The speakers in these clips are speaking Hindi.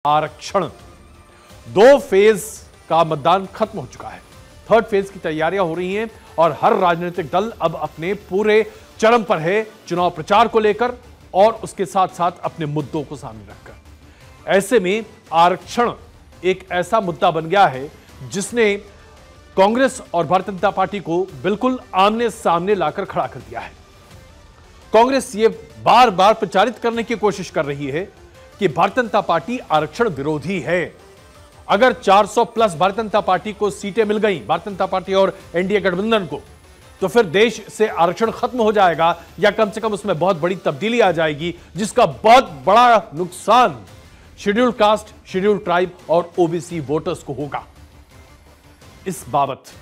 आरक्षण। दो फेज का मतदान खत्म हो चुका है। थर्ड फेज की तैयारियां हो रही हैं और हर राजनीतिक दल अब अपने पूरे चरम पर है चुनाव प्रचार को लेकर और उसके साथ साथ अपने मुद्दों को सामने रखकर। ऐसे में आरक्षण एक ऐसा मुद्दा बन गया है जिसने कांग्रेस और भारतीय जनता पार्टी को बिल्कुल आमने सामने लाकर खड़ा कर दिया है। कांग्रेस ये बार बार प्रचारित करने की कोशिश कर रही है कि भारतीय जनता पार्टी आरक्षण विरोधी है। अगर 400 प्लस भारतीय जनता पार्टी को सीटें मिल गई, भारतीय जनता पार्टी और एनडीए गठबंधन को, तो फिर देश से आरक्षण खत्म हो जाएगा या कम से कम उसमें बहुत बड़ी तब्दीली आ जाएगी, जिसका बहुत बड़ा नुकसान शेड्यूल्ड कास्ट, शेड्यूल्ड ट्राइब और ओबीसी वोटर्स को होगा। इस बाबत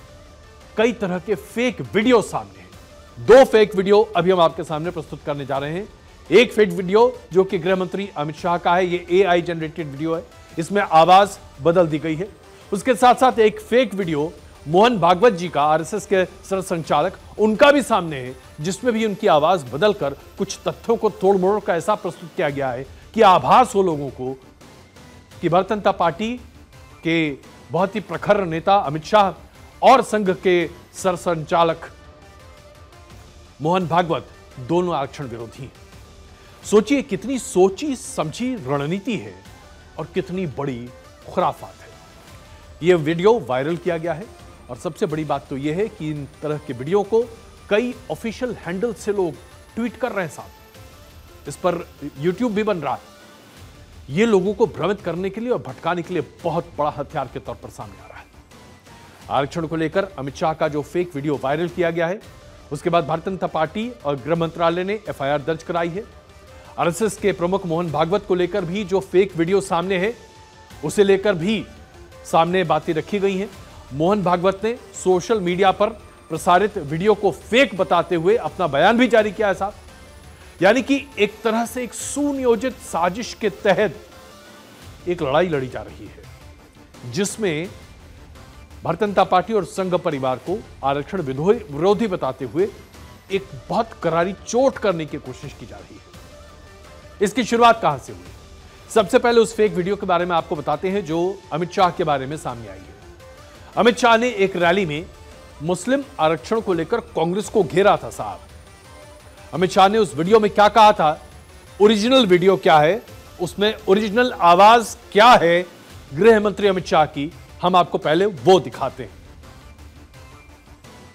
कई तरह के फेक वीडियो सामने हैं। दो फेक वीडियो अभी हम आपके सामने प्रस्तुत करने जा रहे हैं। एक फेक वीडियो जो कि गृह मंत्री अमित शाह का है, ये एआई जनरेटेड वीडियो है, इसमें आवाज बदल दी गई है। उसके साथ साथ एक फेक वीडियो मोहन भागवत जी का, आरएसएस के सरसंघचालक, उनका भी सामने है, जिसमें भी उनकी आवाज बदलकर कुछ तथ्यों को तोड़ मोड़ कर ऐसा प्रस्तुत किया गया है कि आभास हो लोगों को कि भारतीय जनता पार्टी के बहुत ही प्रखर नेता अमित शाह और संघ के सरसंघचालक मोहन भागवत दोनों आरक्षण विरोधी हैं। सोचिए कितनी सोची समझी रणनीति है और कितनी बड़ी खुराफात है। यह वीडियो वायरल किया गया है और सबसे बड़ी बात तो यह है कि इन तरह के वीडियो को कई ऑफिशियल हैंडल से लोग ट्वीट कर रहे हैं साहब। इस पर यूट्यूब भी बन रहा है। यह लोगों को भ्रमित करने के लिए और भटकाने के लिए बहुत बड़ा हथियार के तौर पर सामने आ रहा है। आरक्षण को लेकर अमित शाह का जो फेक वीडियो वायरल किया गया है, उसके बाद भारतीय जनता पार्टी और गृह मंत्रालय ने एफआईआर दर्ज कराई है। आरएसएस के प्रमुख मोहन भागवत को लेकर भी जो फेक वीडियो सामने है, उसे लेकर भी सामने बातें रखी गई हैं। मोहन भागवत ने सोशल मीडिया पर प्रसारित वीडियो को फेक बताते हुए अपना बयान भी जारी किया है साहब। यानी कि एक तरह से एक सुनियोजित साजिश के तहत एक लड़ाई लड़ी जा रही है, जिसमें भारतीय जनता पार्टी और संघ परिवार को आरक्षण विरोधी बताते हुए एक बहुत करारी चोट करने की कोशिश की जा रही है। इसकी शुरुआत कहां से हुई? सबसे पहले उस फेक वीडियो के बारे में आपको बताते हैं जो अमित शाह के बारे में सामने आई है। अमित शाह ने एक रैली में मुस्लिम आरक्षण को लेकर कांग्रेस को घेरा था साहब। अमित शाह ने उस वीडियो में क्या कहा था, ओरिजिनल वीडियो क्या है, उसमें ओरिजिनल आवाज क्या है गृह मंत्री अमित शाह की, हम आपको पहले वो दिखाते हैं।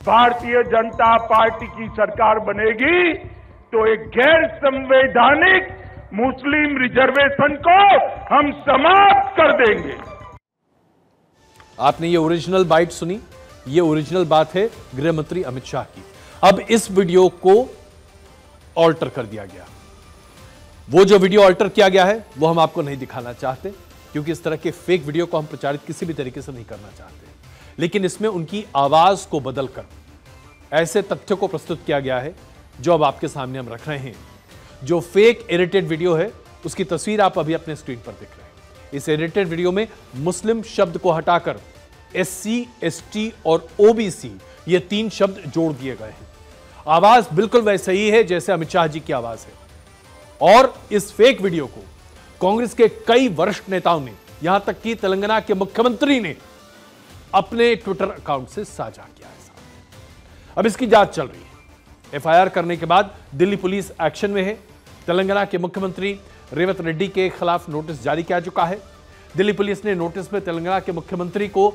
भारतीय जनता पार्टी की सरकार बनेगी तो एक गैर संवैधानिक मुस्लिम रिजर्वेशन को हम समाप्त कर देंगे। आपने ये ओरिजिनल बाइट सुनी, ये ओरिजिनल बात है गृह मंत्री अमित शाह की। अब इस वीडियो को ऑल्टर कर दिया गया। वो जो वीडियो ऑल्टर किया गया है वो हम आपको नहीं दिखाना चाहते, क्योंकि इस तरह के फेक वीडियो को हम प्रचारित किसी भी तरीके से नहीं करना चाहते। लेकिन इसमें उनकी आवाज को बदलकर ऐसे तथ्यों को प्रस्तुत किया गया है जो अब आपके सामने हम रख रहे हैं। जो फेक एडिटेड वीडियो है उसकी तस्वीर आप अभी अपने स्क्रीन पर देख रहे हैं। इस एडिटेड वीडियो में मुस्लिम शब्द को हटाकर एससी, एसटी और ओबीसी ये तीन शब्द जोड़ दिए गए हैं। आवाज बिल्कुल वैसे ही है जैसे अमित शाह जी की आवाज है। और इस फेक वीडियो को कांग्रेस के कई वरिष्ठ नेताओं ने, यहां तक कि तेलंगाना के मुख्यमंत्री ने अपने ट्विटर अकाउंट से साझा किया है। अब इसकी जांच चल रही है। एफआईआर करने के बाद दिल्ली पुलिस एक्शन में है। तेलंगाना के मुख्यमंत्री रेवंत रेड्डी के खिलाफ नोटिस जारी किया चुका है। दिल्ली पुलिस ने नोटिस में तेलंगाना के मुख्यमंत्री को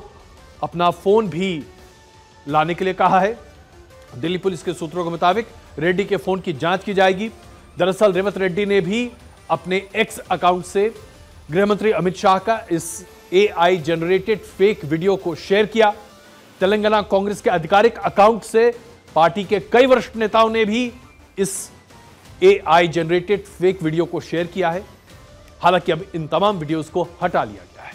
अपना फोन भी लाने के लिए कहा है। दिल्ली पुलिस के सूत्रों के मुताबिक रेड्डी के फोन की जांच की जाएगी। दरअसल रेवंत रेड्डी ने भी अपने एक्स अकाउंट से गृहमंत्री अमित शाह का इस एआई जनरेटेड फेक वीडियो को शेयर किया। तेलंगाना कांग्रेस के आधिकारिक अकाउंट से पार्टी के कई वरिष्ठ नेताओं ने भी इस एआई जनरेटेड फेक वीडियो को शेयर किया है। हालांकि अब इन तमाम वीडियोस को हटा लिया गया है।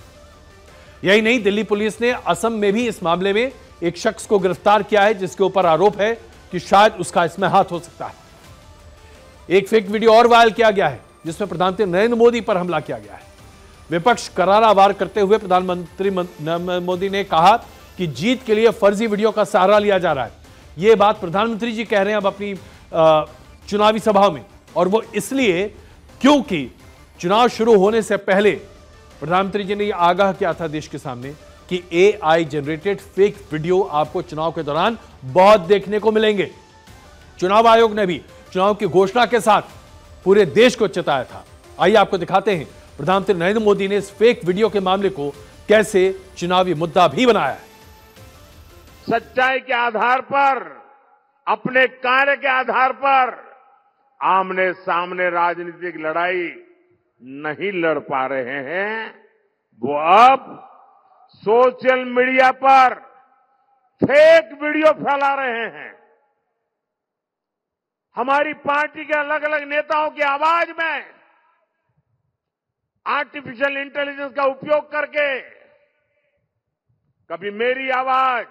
यही नहीं, दिल्ली पुलिस ने असम में भी इस मामले में एक शख्स को गिरफ्तार किया है, जिसके ऊपर आरोप है कि शायद उसका इसमें हाथ हो सकता है। एक फेक वीडियो और वायरल किया गया है जिसमें प्रधानमंत्री नरेंद्र मोदी पर हमला किया गया है। विपक्ष करारा वार करते हुए प्रधानमंत्री नरेंद्र मोदी ने कहा कि जीत के लिए फर्जी वीडियो का सहारा लिया जा रहा है। यह बात प्रधानमंत्री जी कह रहे हैं अब अपनी चुनावी सभा में, और वो इसलिए क्योंकि चुनाव शुरू होने से पहले प्रधानमंत्री जी ने यह आगाह किया था देश के सामने कि AI जनरेटेड फेक वीडियो आपको चुनाव के दौरान बहुत देखने को मिलेंगे। चुनाव आयोग ने भी चुनाव की घोषणा के साथ पूरे देश को चेताया था। आइए आपको दिखाते हैं प्रधानमंत्री नरेंद्र मोदी ने इस फेक वीडियो के मामले को कैसे चुनावी मुद्दा भी बनाया है। सच्चाई के आधार पर, अपने कार्य के आधार पर आमने सामने राजनीतिक लड़ाई नहीं लड़ पा रहे हैं, वो अब सोशल मीडिया पर फेक वीडियो फैला रहे हैं। हमारी पार्टी के अलग अलग नेताओं की आवाज में आर्टिफिशियल इंटेलिजेंस का उपयोग करके कभी मेरी आवाज,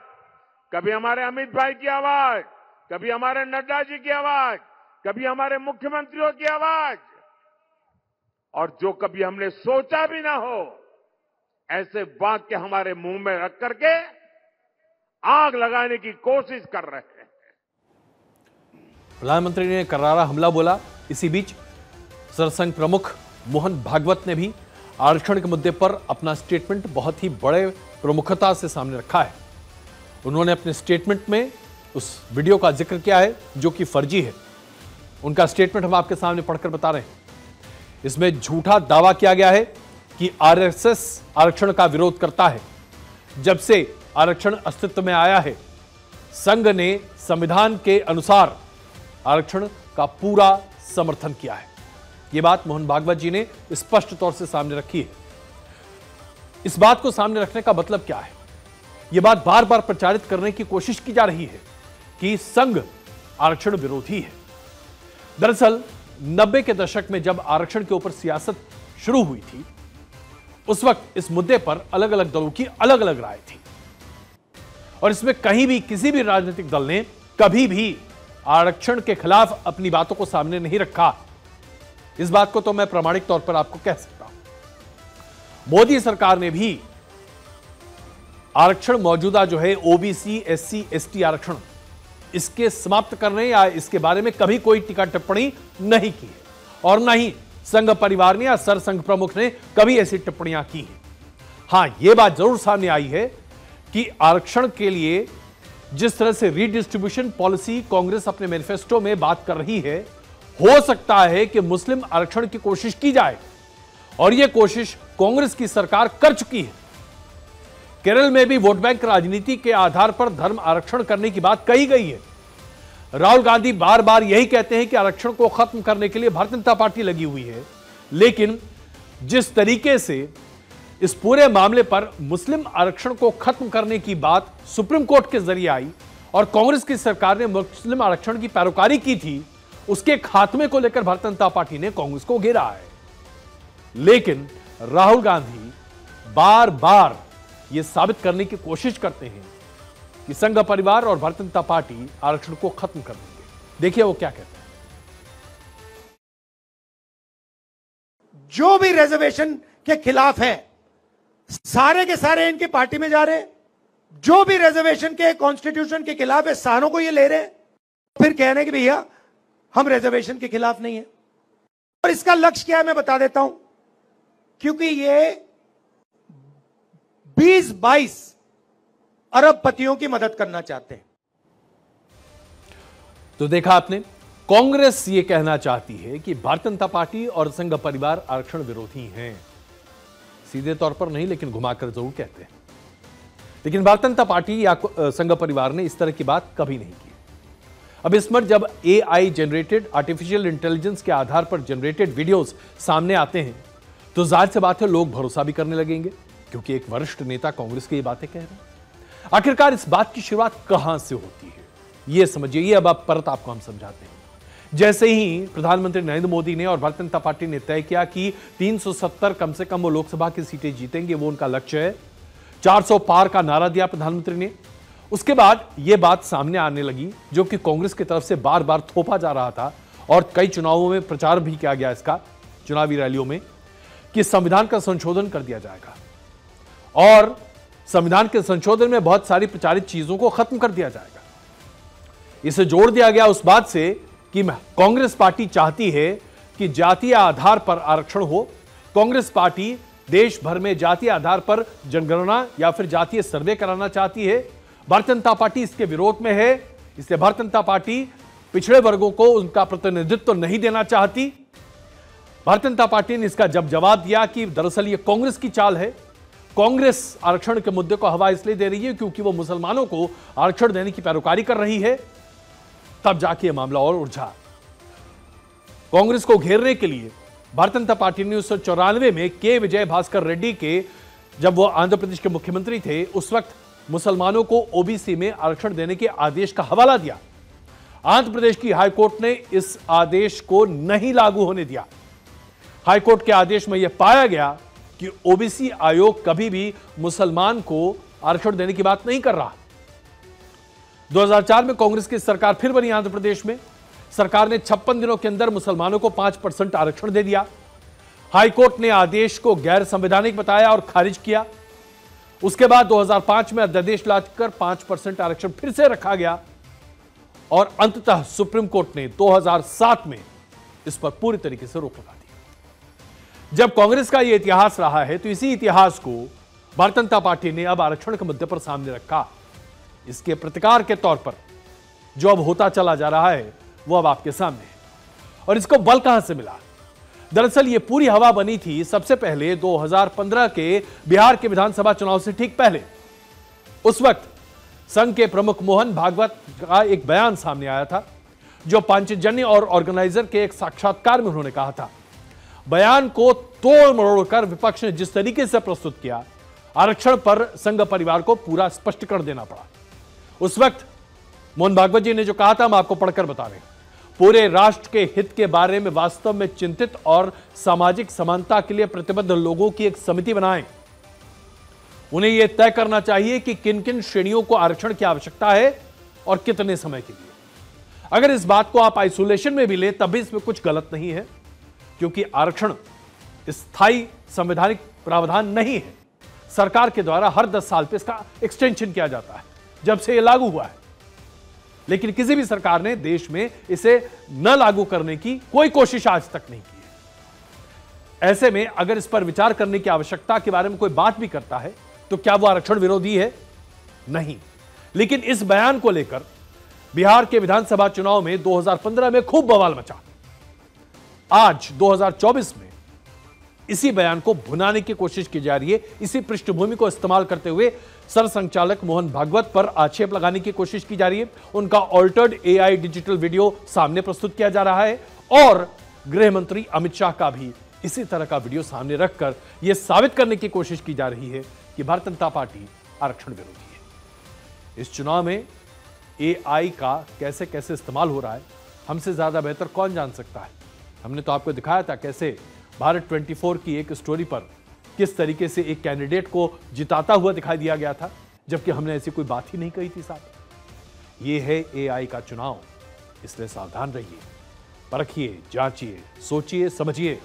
कभी हमारे अमित भाई की आवाज, कभी हमारे नड्डा जी की आवाज, कभी हमारे मुख्यमंत्रियों की आवाज, और जो कभी हमने सोचा भी ना हो ऐसे वाक्य हमारे मुंह में रख करके आग लगाने की कोशिश कर रहे हैं। प्रधानमंत्री ने करारा हमला बोला। इसी बीच सरसंघ प्रमुख मोहन भागवत ने भी आरक्षण के मुद्दे पर अपना स्टेटमेंट बहुत ही बड़े प्रमुखता से सामने रखा है। उन्होंने अपने स्टेटमेंट में उस वीडियो का जिक्र किया है जो कि फर्जी है। उनका स्टेटमेंट हम आपके सामने पढ़कर बता रहे हैं। इसमें झूठा दावा किया गया है कि आरएसएस आरक्षण का विरोध करता है। जब से आरक्षण अस्तित्व में आया है, संघ ने संविधान के अनुसार आरक्षण का पूरा समर्थन किया है। यह बात मोहन भागवत जी ने स्पष्ट तौर से सामने रखी है। इस बात को सामने रखने का मतलब क्या है? यह बात बार बार प्रचारित करने की कोशिश की जा रही है कि संघ आरक्षण विरोधी है। दरअसल 90 के दशक में जब आरक्षण के ऊपर सियासत शुरू हुई थी, उस वक्त इस मुद्दे पर अलग अलग दलों की अलग अलग राय थी और इसमें कहीं भी किसी भी राजनीतिक दल ने कभी भी आरक्षण के खिलाफ अपनी बातों को सामने नहीं रखा। इस बात को तो मैं प्रामाणिक तौर पर आपको कह सकता हूं। मोदी सरकार ने भी आरक्षण मौजूदा जो है ओबीसी, एससी, एसटी आरक्षण, इसके समाप्त करने या इसके बारे में कभी कोई टीका टिप्पणी नहीं की है और न ही संघ परिवार ने या सरसंघ प्रमुख ने कभी ऐसी टिप्पणियां की हैं। हां, यह बात जरूर सामने आई है कि आरक्षण के लिए जिस तरह से रीडिस्ट्रीब्यूशन पॉलिसी कांग्रेस अपने मैनिफेस्टो में बात कर रही है, हो सकता है कि मुस्लिम आरक्षण की कोशिश की जाए और यह कोशिश कांग्रेस की सरकार कर चुकी है। केरल में भी वोट बैंक राजनीति के आधार पर धर्म आरक्षण करने की बात कही गई है। राहुल गांधी बार बार यही कहते हैं कि आरक्षण को खत्म करने के लिए भारतीय जनता पार्टी लगी हुई है, लेकिन जिस तरीके से इस पूरे मामले पर मुस्लिम आरक्षण को खत्म करने की बात सुप्रीम कोर्ट के जरिए आई और कांग्रेस की सरकार ने मुस्लिम आरक्षण की पैरोकारी की थी, उसके खात्मे को लेकर भारतीय जनता पार्टी ने कांग्रेस को घेरा है। लेकिन राहुल गांधी बार बार यह साबित करने की कोशिश करते हैं कि संघ परिवार और भारतीय जनता पार्टी आरक्षण को खत्म कर देंगे। देखिए वो क्या कहते हैं। जो भी रिजर्वेशन के खिलाफ है, सारे के सारे इनकी पार्टी में जा रहे हैं। जो भी रिजर्वेशन के कॉन्स्टिट्यूशन के खिलाफ है, सारों को ये ले रहे हैं, फिर कह रहे हैं कि भैया हम रिजर्वेशन के खिलाफ नहीं है। और इसका लक्ष्य क्या है मैं बता देता हूं, क्योंकि ये 20-22 अरबपतियों की मदद करना चाहते हैं। तो देखा आपने, कांग्रेस ये कहना चाहती है कि भारतीय जनता पार्टी और संघ परिवार आरक्षण विरोधी हैं। सीधे तौर पर नहीं, लेकिन घुमाकर जरूर कहते हैं। लेकिन भारतीय जनता पार्टी या संघ परिवार ने इस तरह की बात कभी नहीं की। अब इस पर जब AI जनरेटेड, आर्टिफिशियल इंटेलिजेंस के आधार पर जनरेटेड वीडियोस सामने आते हैं, तो जाहिर सी बात है लोग भरोसा भी करने लगेंगे, क्योंकि एक वरिष्ठ नेता कांग्रेस की ये बातें कह रहे हैं। आखिरकार इस बात की शुरुआत कहां से होती है, यह समझिए। ये अब आप परत आपको हम समझाते हैं। जैसे ही प्रधानमंत्री नरेंद्र मोदी ने और भारतीय जनता पार्टी ने तय किया कि 370 कम से कम वो लोकसभा की सीटें जीतेंगे, वो उनका लक्ष्य है, 400 पार का नारा दिया प्रधानमंत्री ने, उसके बाद यह बात सामने आने लगी, जो कि कांग्रेस की तरफ से बार बार थोपा जा रहा था और कई चुनावों में प्रचार भी किया गया इसका, चुनावी रैलियों में, कि संविधान का संशोधन कर दिया जाएगा और संविधान के संशोधन में बहुत सारी प्रचारित चीजों को खत्म कर दिया जाएगा। इसे जोड़ दिया गया उस बात से कि कांग्रेस पार्टी चाहती है कि जातीय आधार पर आरक्षण हो। कांग्रेस पार्टी देश भर में जातीय आधार पर जनगणना या फिर जातीय सर्वे कराना चाहती है। भारतीय जनता पार्टी इसके विरोध में है। इसलिए भारतीय जनता पार्टी पिछड़े वर्गों को उनका प्रतिनिधित्व नहीं देना चाहती। भारतीय जनता पार्टी ने इसका जवाब दिया कि दरअसल ये कांग्रेस की चाल है। कांग्रेस आरक्षण के मुद्दे को हवा इसलिए दे रही है क्योंकि वो मुसलमानों को आरक्षण देने की पैरोकारी कर रही है। तब जाके यह मामला और उलझा। कांग्रेस को घेरने के लिए भारतीय जनता पार्टी ने 1994 में के विजय भास्कर रेड्डी के, जब वो आंध्र प्रदेश के मुख्यमंत्री थे, उस वक्त मुसलमानों को ओबीसी में आरक्षण देने के आदेश का हवाला दिया। आंध्र प्रदेश की हाईकोर्ट ने इस आदेश को नहीं लागू होने दिया। हाईकोर्ट के आदेश में यह पाया गया कि ओबीसी आयोग कभी भी मुसलमान को आरक्षण देने की बात नहीं कर रहा। 2004 में कांग्रेस की सरकार फिर बनी आंध्र प्रदेश में। सरकार ने 56 दिनों के अंदर मुसलमानों को 5% आरक्षण दे दिया। हाईकोर्ट ने आदेश को गैर संवैधानिक बताया और खारिज किया। उसके बाद 2005 में अध्यादेश लाकर 5% आरक्षण फिर से रखा गया और अंततः सुप्रीम कोर्ट ने 2007 में इस पर पूरी तरीके से रोक लगा दी। जब कांग्रेस का यह इतिहास रहा है तो इसी इतिहास को भारतीय जनता पार्टी ने अब आरक्षण के मुद्दे पर सामने रखा। इसके प्रतिकार के तौर पर जो अब होता चला जा रहा है वो अब आपके सामने है। और इसको बल कहां से मिला? दरअसल ये पूरी हवा बनी थी सबसे पहले 2015 के बिहार के विधानसभा चुनाव से ठीक पहले। उस वक्त संघ के प्रमुख मोहन भागवत का एक बयान सामने आया था, जो पांचजन्य और ऑर्गेनाइजर के एक साक्षात्कार में उन्होंने कहा था। बयान को तोड़ मरोड़ कर विपक्ष ने जिस तरीके से प्रस्तुत किया, आरक्षण पर संघ परिवार को पूरा स्पष्टीकरण देना पड़ा। उस वक्त मोहन भागवत जी ने जो कहा था, हम आपको पढ़कर बता रहे हैं। पूरे राष्ट्र के हित के बारे में वास्तव में चिंतित और सामाजिक समानता के लिए प्रतिबद्ध लोगों की एक समिति बनाएं। उन्हें यह तय करना चाहिए कि किन किन श्रेणियों को आरक्षण की आवश्यकता है और कितने समय के लिए। अगर इस बात को आप आइसोलेशन में भी ले तब भी इसमें कुछ गलत नहीं है, क्योंकि आरक्षण स्थायी संवैधानिक प्रावधान नहीं है। सरकार के द्वारा हर 10 साल पे इसका एक्सटेंशन किया जाता है जब से यह लागू हुआ है। लेकिन किसी भी सरकार ने देश में इसे न लागू करने की कोई कोशिश आज तक नहीं की है। ऐसे में अगर इस पर विचार करने की आवश्यकता के बारे में कोई बात भी करता है तो क्या वो आरक्षण विरोधी है? नहीं। लेकिन इस बयान को लेकर बिहार के विधानसभा चुनाव में 2015 में खूब बवाल मचा। आज 2024 में इसी बयान को भुनाने की कोशिश की जा रही है। इसी पृष्ठभूमि को इस्तेमाल करते हुए सरसंघचालक मोहन भागवत पर आक्षेप लगाने की कोशिश की जा रही है। उनका ऑल्टर्ड एआई डिजिटल वीडियो सामने प्रस्तुत किया जा रहा है और गृह मंत्री अमित शाह का भी इसी तरह का वीडियो सामने रखकर यह साबित करने की कोशिश की जा रही है कि भारतीय जनता पार्टी आरक्षण विरोधी है। इस चुनाव में एआई का कैसे कैसे इस्तेमाल हो रहा है, हमसे ज्यादा बेहतर कौन जान सकता है। हमने तो आपको दिखाया था कैसे भारत 24 की एक स्टोरी पर किस तरीके से एक कैंडिडेट को जिताता हुआ दिखाई दिया गया था, जबकि हमने ऐसी कोई बात ही नहीं कही थी साहब। ये है एआई का चुनाव, इसलिए सावधान रहिए, परखिए, जांचिए, सोचिए, समझिए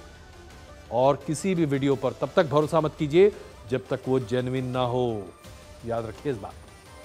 और किसी भी वीडियो पर तब तक भरोसा मत कीजिए जब तक वो जेन्युइन ना हो। याद रखिए इस बात।